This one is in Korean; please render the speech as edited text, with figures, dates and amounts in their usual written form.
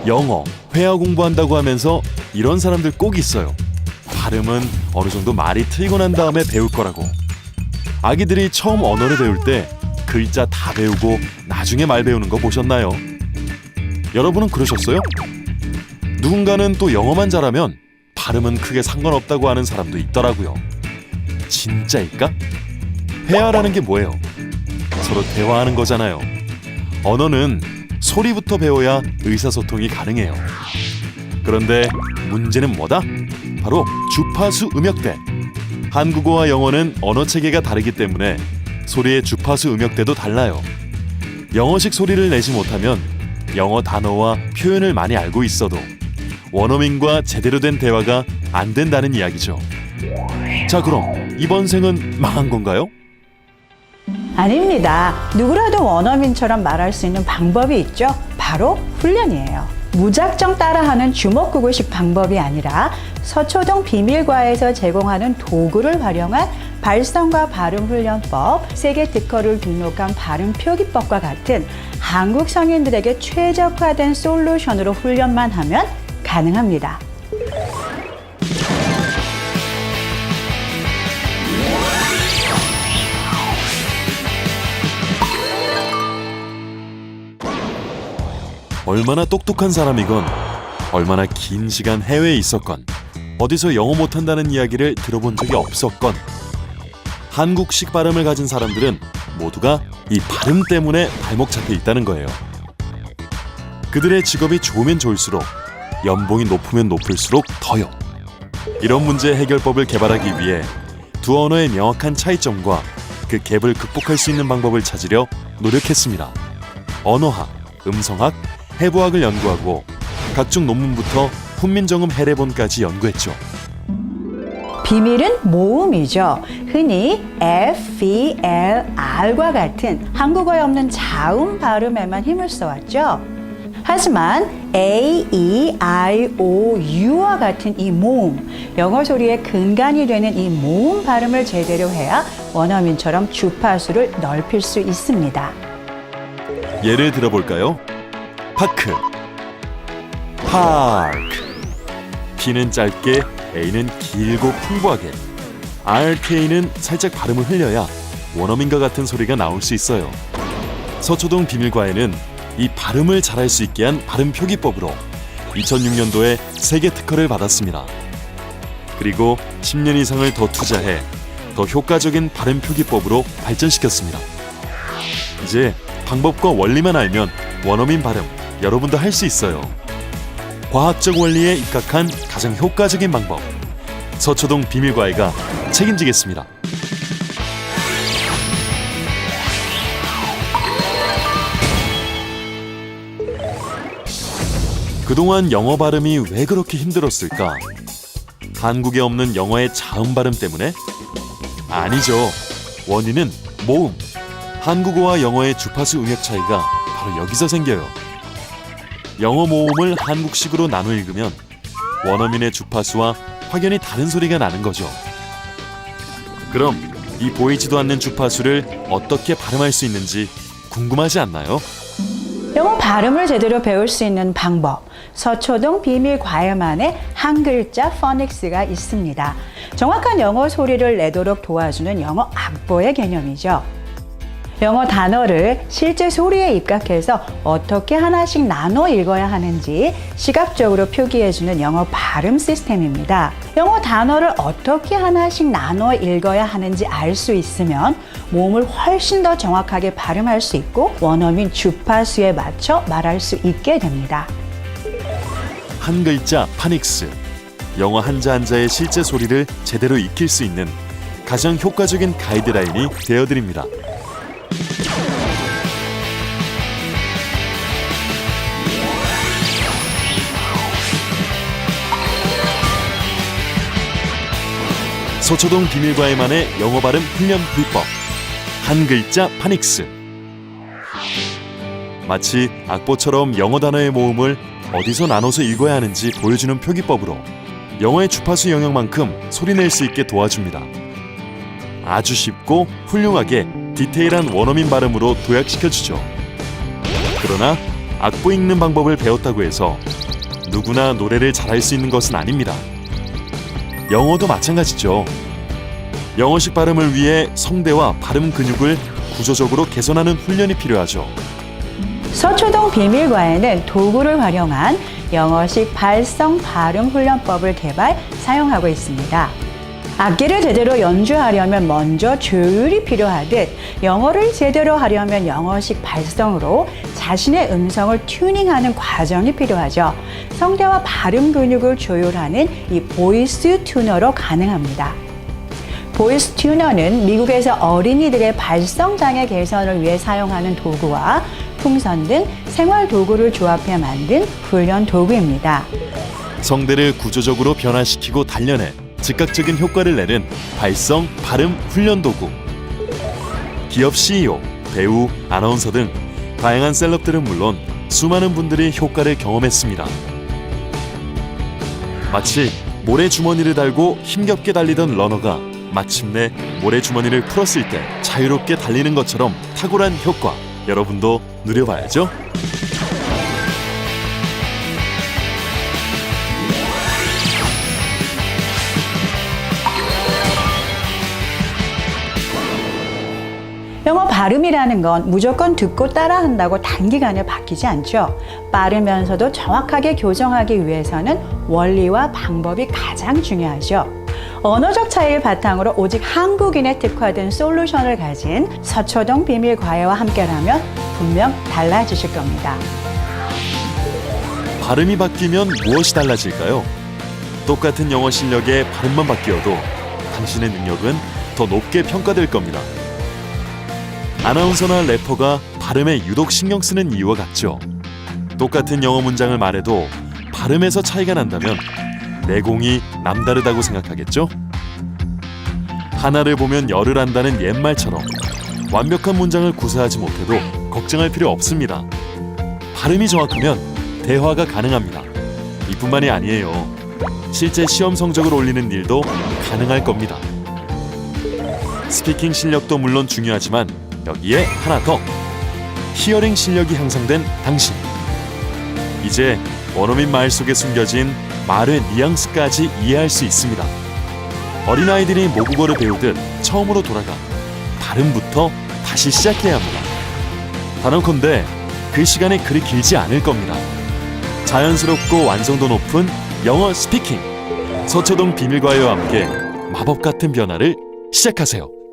영어, 회화 공부한다고 하면서 이런 사람들 꼭 있어요. 발음은 어느 정도 말이 트이고 난 다음에 배울 거라고. 아기들이 처음 언어를 배울 때 글자 다 배우고 나중에 말 배우는 거 보셨나요? 여러분은 그러셨어요? 누군가는 또 영어만 잘하면 발음은 크게 상관없다고 하는 사람도 있더라고요. 진짜일까? 회화라는 게 뭐예요? 서로 대화하는 거잖아요. 언어는 소리부터 배워야 의사소통이 가능해요. 그런데 문제는 뭐다? 바로 주파수 음역대. 한국어와 영어는 언어 체계가 다르기 때문에 소리의 주파수 음역대도 달라요. 영어식 소리를 내지 못하면 영어 단어와 표현을 많이 알고 있어도 원어민과 제대로 된 대화가 안 된다는 이야기죠. 자, 그럼 이번 생은 망한 건가요? 아닙니다. 누구라도 원어민처럼 말할 수 있는 방법이 있죠. 바로 훈련이에요. 무작정 따라하는 주먹구구식 방법이 아니라 서초동 비밀과에서 제공하는 도구를 활용한 발성과 발음 훈련법, 세계 특허를 등록한 발음 표기법과 같은 한국 성인들에게 최적화된 솔루션으로 훈련만 하면 가능합니다. 얼마나 똑똑한 사람이건, 얼마나 긴 시간 해외에 있었건, 어디서 영어 못한다는 이야기를 들어본 적이 없었건, 한국식 발음을 가진 사람들은 모두가 이 발음 때문에 발목 잡혀 있다는 거예요. 그들의 직업이 좋으면 좋을수록, 연봉이 높으면 높을수록 더요. 이런 문제 해결법을 개발하기 위해 두 언어의 명확한 차이점과 그 갭을 극복할 수 있는 방법을 찾으려 노력했습니다. 언어학, 음성학, 해부학을 연구하고 각종 논문부터 훈민정음 해례본까지 연구했죠. 비밀은 모음이죠. 흔히 F, E, L, R과 같은 한국어에 없는 자음 발음에만 힘을 써왔죠. 하지만 A, E, I, O, U와 같은 이 모음, 영어 소리의 근간이 되는 이 모음 발음을 제대로 해야 원어민처럼 주파수를 넓힐 수 있습니다. 예를 들어볼까요? 파크, 파크. P는 짧게, A는 길고 풍부하게, RK는 살짝 발음을 흘려야 원어민과 같은 소리가 나올 수 있어요. 서초동 비밀과에는 이 발음을 잘할 수 있게 한 발음 표기법으로 2006년도에 세계 특허를 받았습니다. 그리고 10년 이상을 더 투자해 더 효과적인 발음 표기법으로 발전시켰습니다. 이제 방법과 원리만 알면 원어민 발음 여러분도 할 수 있어요. 과학적 원리에 입각한 가장 효과적인 방법, 서초동 비밀과외가 책임지겠습니다. 그동안 영어 발음이 왜 그렇게 힘들었을까? 한국에 없는 영어의 자음 발음 때문에? 아니죠. 원인은 모음. 한국어와 영어의 주파수 음역 차이가 바로 여기서 생겨요. 영어 모음을 한국식으로 나눠 읽으면 원어민의 주파수와 확연히 다른 소리가 나는 거죠. 그럼 이 보이지도 않는 주파수를 어떻게 발음할 수 있는지 궁금하지 않나요? 영어 발음을 제대로 배울 수 있는 방법, 서초동 비밀과외만의 한 글자 포닉스가 있습니다. 정확한 영어 소리를 내도록 도와주는 영어 악보의 개념이죠. 영어 단어를 실제 소리에 입각해서 어떻게 하나씩 나눠 읽어야 하는지 시각적으로 표기해주는 영어 발음 시스템입니다. 영어 단어를 어떻게 하나씩 나눠 읽어야 하는지 알 수 있으면 모음을 훨씬 더 정확하게 발음할 수 있고 원어민 주파수에 맞춰 말할 수 있게 됩니다. 한 글자 파닉스. 영어 한자 한자의 실제 소리를 제대로 익힐 수 있는 가장 효과적인 가이드라인이 되어드립니다. 서초동 비밀과외만의 영어 발음 훈련 비법, 한 글자 파닉스. 마치 악보처럼 영어 단어의 모음을 어디서 나눠서 읽어야 하는지 보여주는 표기법으로 영어의 주파수 영역만큼 소리낼 수 있게 도와줍니다. 아주 쉽고 훌륭하게 디테일한 원어민 발음으로 도약시켜주죠. 그러나 악보 읽는 방법을 배웠다고 해서 누구나 노래를 잘할 수 있는 것은 아닙니다. 영어도 마찬가지죠. 영어식 발음을 위해 성대와 발음 근육을 구조적으로 개선하는 훈련이 필요하죠. 서초동 비밀과에는 도구를 활용한 영어식 발성 발음 훈련법을 개발, 사용하고 있습니다. 악기를 제대로 연주하려면 먼저 조율이 필요하듯 영어를 제대로 하려면 영어식 발성으로 자신의 음성을 튜닝하는 과정이 필요하죠. 성대와 발음 근육을 조율하는 이 보이스 튜너로 가능합니다. 보이스 튜너는 미국에서 어린이들의 발성 장애 개선을 위해 사용하는 도구와 풍선 등 생활 도구를 조합해 만든 훈련 도구입니다. 성대를 구조적으로 변화시키고 단련해 즉각적인 효과를 내는 발성, 발음 훈련 도구. 기업 CEO, 배우, 아나운서 등 다양한 셀럽들은 물론 수많은 분들이 효과를 경험했습니다. 마치 모래주머니를 달고 힘겹게 달리던 러너가 마침내 모래주머니를 풀었을 때 자유롭게 달리는 것처럼 탁월한 효과, 여러분도 누려봐야죠. 영어 발음이라는 건 무조건 듣고 따라한다고 단기간에 바뀌지 않죠. 빠르면서도 정확하게 교정하기 위해서는 원리와 방법이 가장 중요하죠. 언어적 차이를 바탕으로 오직 한국인에 특화된 솔루션을 가진 서초동 비밀과외와 함께라면 분명 달라지실 겁니다. 발음이 바뀌면 무엇이 달라질까요? 똑같은 영어 실력에 발음만 바뀌어도 당신의 능력은 더 높게 평가될 겁니다. 아나운서나 래퍼가 발음에 유독 신경 쓰는 이유와 같죠. 똑같은 영어 문장을 말해도 발음에서 차이가 난다면 내공이 남다르다고 생각하겠죠? 하나를 보면 열을 안다는 옛말처럼 완벽한 문장을 구사하지 못해도 걱정할 필요 없습니다. 발음이 정확하면 대화가 가능합니다. 이뿐만이 아니에요. 실제 시험 성적을 올리는 일도 가능할 겁니다. 스피킹 실력도 물론 중요하지만 여기에 하나 더, 히어링 실력이 향상된 당신. 이제 원어민 말 속에 숨겨진 말의 뉘앙스까지 이해할 수 있습니다. 어린아이들이 모국어를 배우듯 처음으로 돌아가 발음부터 다시 시작해야 합니다. 단언컨대 그 시간이 그리 길지 않을 겁니다. 자연스럽고 완성도 높은 영어 스피킹, 서초동 비밀과외와 함께 마법 같은 변화를 시작하세요.